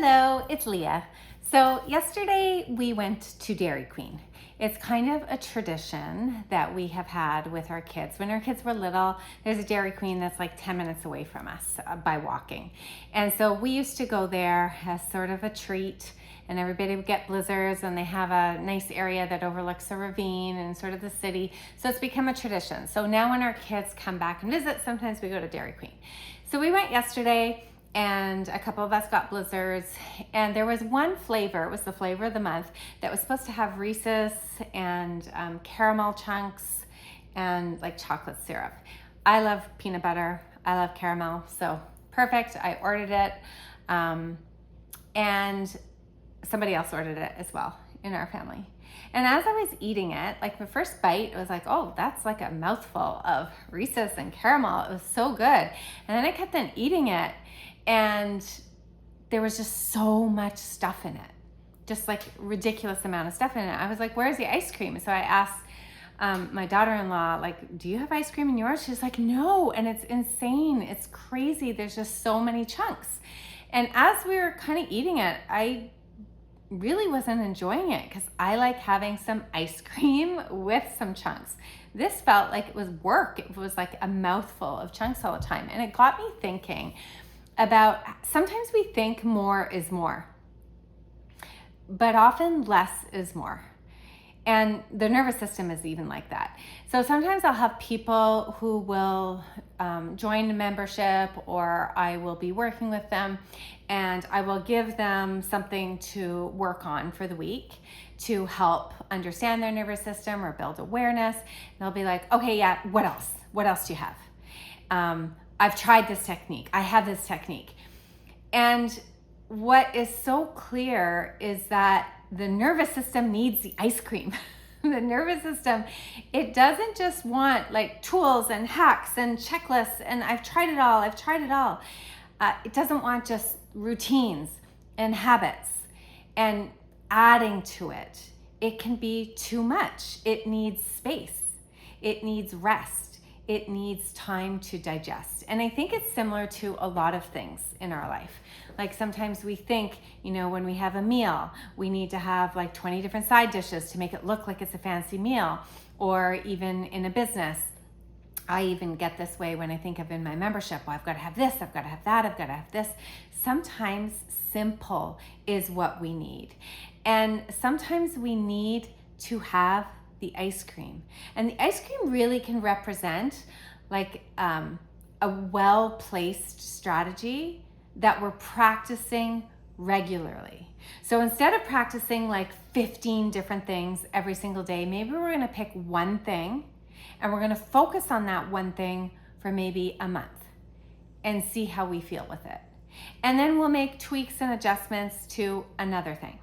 Hello, it's Leah. So yesterday we went to Dairy Queen. It's kind of a tradition that we have had with our kids. When our kids were little, there's a Dairy Queen that's like 10 minutes away from us by walking. And so we used to go there as sort of a treat, and everybody would get blizzards, and they have a nice area that overlooks a ravine and sort of the city. So it's become a tradition. So now when our kids come back and visit, sometimes we go to Dairy Queen. So we went yesterday, and a couple of us got blizzards, and there was one flavor, it was the flavor of the month, that was supposed to have Reese's and caramel chunks and like chocolate syrup. I love peanut butter, I love caramel, so perfect. I ordered it, and somebody else ordered it as well in our family. And as I was eating it, like the first bite, it was like, oh, that's like a mouthful of Reese's and caramel. It was so good. And then I kept on eating it, and there was just so much stuff in it, just like ridiculous amount of stuff in it. I was like, where's the ice cream? So I asked my daughter-in-law, like, do you have ice cream in yours? She's like, no. And it's insane. It's crazy. There's just so many chunks. And as we were kind of eating it, I really wasn't enjoying it because I like having some ice cream with some chunks. This felt like it was work. It was like a mouthful of chunks all the time. And it got me thinking about, sometimes we think more is more, but often less is more. And the nervous system is even like that. So sometimes I'll have people who will join a membership, or I will be working with them, and I will give them something to work on for the week to help understand their nervous system or build awareness. And they'll be like, okay, yeah, what else? What else do you have? I've tried this technique. I have this technique. And what is so clear is that the nervous system needs the ice cream. The nervous system, it doesn't just want like tools and hacks and checklists and I've tried it all. It doesn't want just routines and habits and adding to it. It can be too much. It needs space. It needs rest. It needs time to digest. And I think it's similar to a lot of things in our life. Like sometimes we think, when we have a meal, we need to have like 20 different side dishes to make it look like it's a fancy meal. Or even in a business, I even get this way when I think of in my membership, well, I've got to have this, I've got to have that, I've got to have this. Sometimes simple is what we need. And sometimes we need to have the ice cream. And the ice cream really can represent like a well-placed strategy that we're practicing regularly. So instead of practicing like 15 different things every single day, maybe we're going to pick one thing and we're going to focus on that one thing for maybe a month and see how we feel with it. And then we'll make tweaks and adjustments to another thing,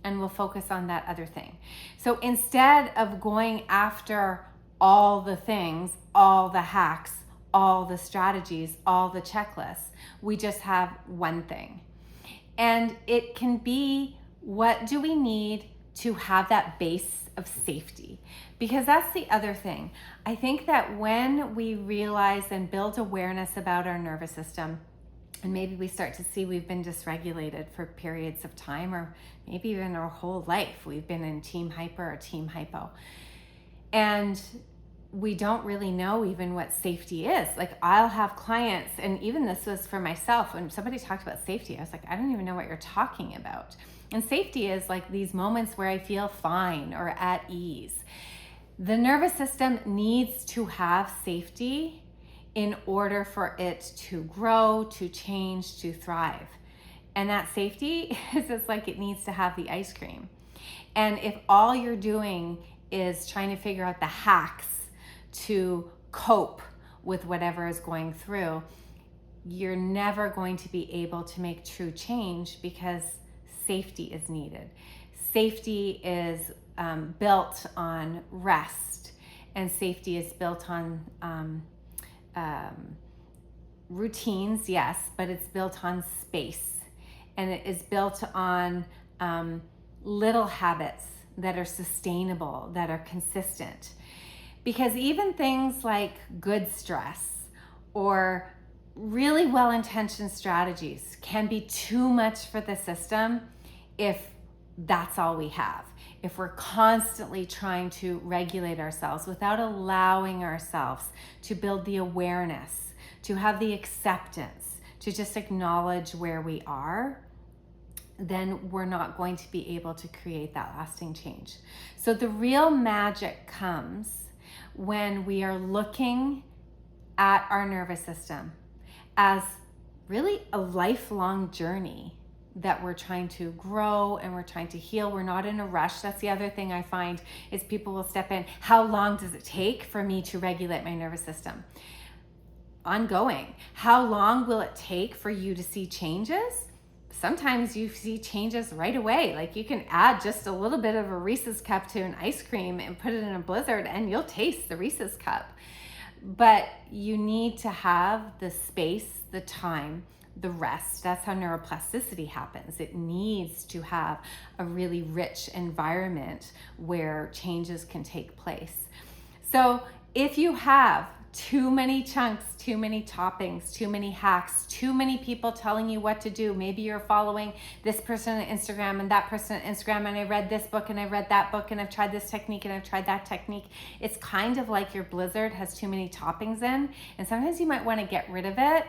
and we'll focus on that other thing. So instead of going after all the things, all the hacks, all the strategies, all the checklists, we just have one thing. And it can be, what do we need to have that base of safety? Because that's the other thing. I think that when we realize and build awareness about our nervous system, and maybe we start to see we've been dysregulated for periods of time, or maybe even our whole life, we've been in team hyper or team hypo. And we don't really know even what safety is. Like I'll have clients, and even this was for myself, when somebody talked about safety, I was like, I don't even know what you're talking about. And safety is like these moments where I feel fine or at ease. The nervous system needs to have safety in order for it to grow, to change, to thrive. And that safety is just like it needs to have the ice cream. And if all you're doing is trying to figure out the hacks to cope with whatever is going through, you're never going to be able to make true change, because safety is needed. Safety is built on rest, and safety is built on routines, yes, but it's built on space, and it is built on little habits that are sustainable, that are consistent. Because even things like good stress or really well-intentioned strategies can be too much for the system if that's all we have. If we're constantly trying to regulate ourselves without allowing ourselves to build the awareness, to have the acceptance, to just acknowledge where we are, then we're not going to be able to create that lasting change. So the real magic comes when we are looking at our nervous system as really a lifelong journey that we're trying to grow and we're trying to heal. We're not in a rush. That's the other thing I find is people will step in. How long does it take for me to regulate my nervous system? Ongoing. How long will it take for you to see changes? Sometimes you see changes right away. Like you can add just a little bit of a Reese's cup to an ice cream and put it in a blizzard and you'll taste the Reese's cup. But you need to have the space, the time, the rest. That's how neuroplasticity happens. It needs to have a really rich environment where changes can take place. So if you have too many chunks, too many toppings, too many hacks, too many people telling you what to do. Maybe you're following this person on Instagram and that person on Instagram, and I read this book and I read that book and I've tried this technique and I've tried that technique. It's kind of like your blizzard has too many toppings in, and sometimes you might want to get rid of it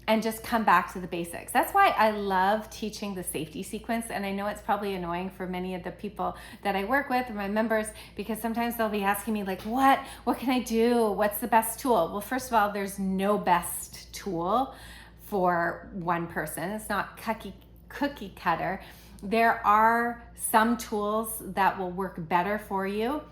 and just come back to the basics. That's why I love teaching the safety sequence. And I know it's probably annoying for many of the people that I work with, or my members, because sometimes they'll be asking me like, what can I do? What's the best tool? Well, first of all, there's no best tool for one person. It's not cookie cutter. There are some tools that will work better for you.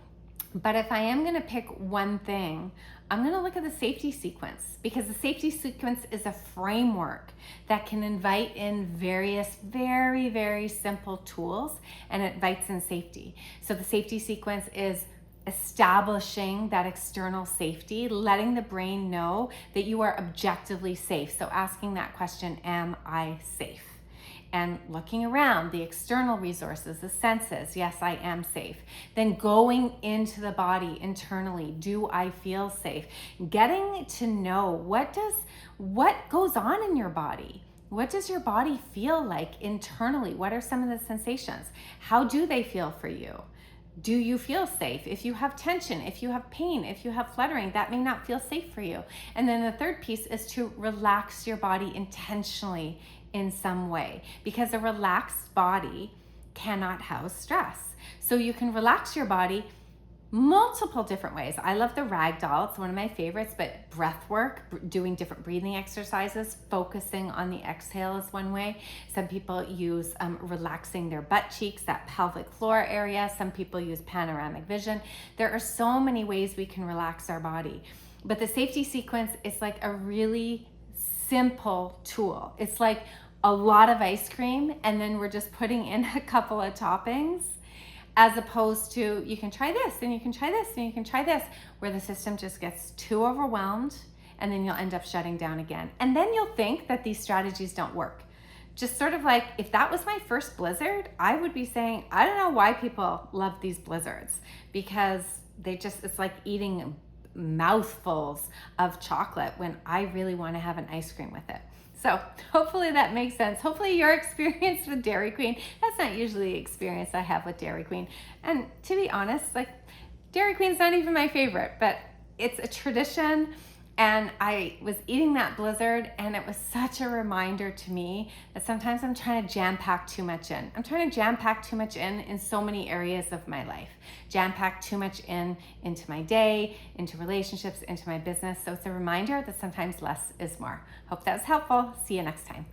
But if I am gonna pick one thing, I'm gonna look at the safety sequence, because the safety sequence is a framework that can invite in various very, very simple tools, and it invites in safety. So the safety sequence is establishing that external safety, letting the brain know that you are objectively safe. So asking that question, am I safe? And looking around, the external resources, the senses, yes, I am safe. Then going into the body internally, do I feel safe? Getting to know what goes on in your body. What does your body feel like internally? What are some of the sensations? How do they feel for you? Do you feel safe? If you have tension, if you have pain, if you have fluttering, that may not feel safe for you. And then the third piece is to relax your body intentionally in some way, because a relaxed body cannot house stress. So you can relax your body multiple different ways. I love the ragdoll. It's one of my favorites, but breath work, doing different breathing exercises, focusing on the exhale is one way. Some people use relaxing their butt cheeks, that pelvic floor area. Some people use panoramic vision. There are so many ways we can relax our body. But the safety sequence is like a really simple tool. It's like a lot of ice cream, and then we're just putting in a couple of toppings, as opposed to you can try this and you can try this and you can try this, where the system just gets too overwhelmed and then you'll end up shutting down again. And then you'll think that these strategies don't work. Just sort of like, if that was my first blizzard, I would be saying, I don't know why people love these blizzards, because it's like eating mouthfuls of chocolate when I really want to have an ice cream with it. So hopefully that makes sense. Hopefully your experience with Dairy Queen, that's not usually the experience I have with Dairy Queen. And to be honest, like Dairy Queen's not even my favorite, but it's a tradition. And I was eating that blizzard, and it was such a reminder to me that sometimes I'm trying to jam pack too much in. I'm trying to jam pack too much in so many areas of my life. Jam pack too much into my day, into relationships, into my business. So it's a reminder that sometimes less is more. Hope that was helpful. See you next time.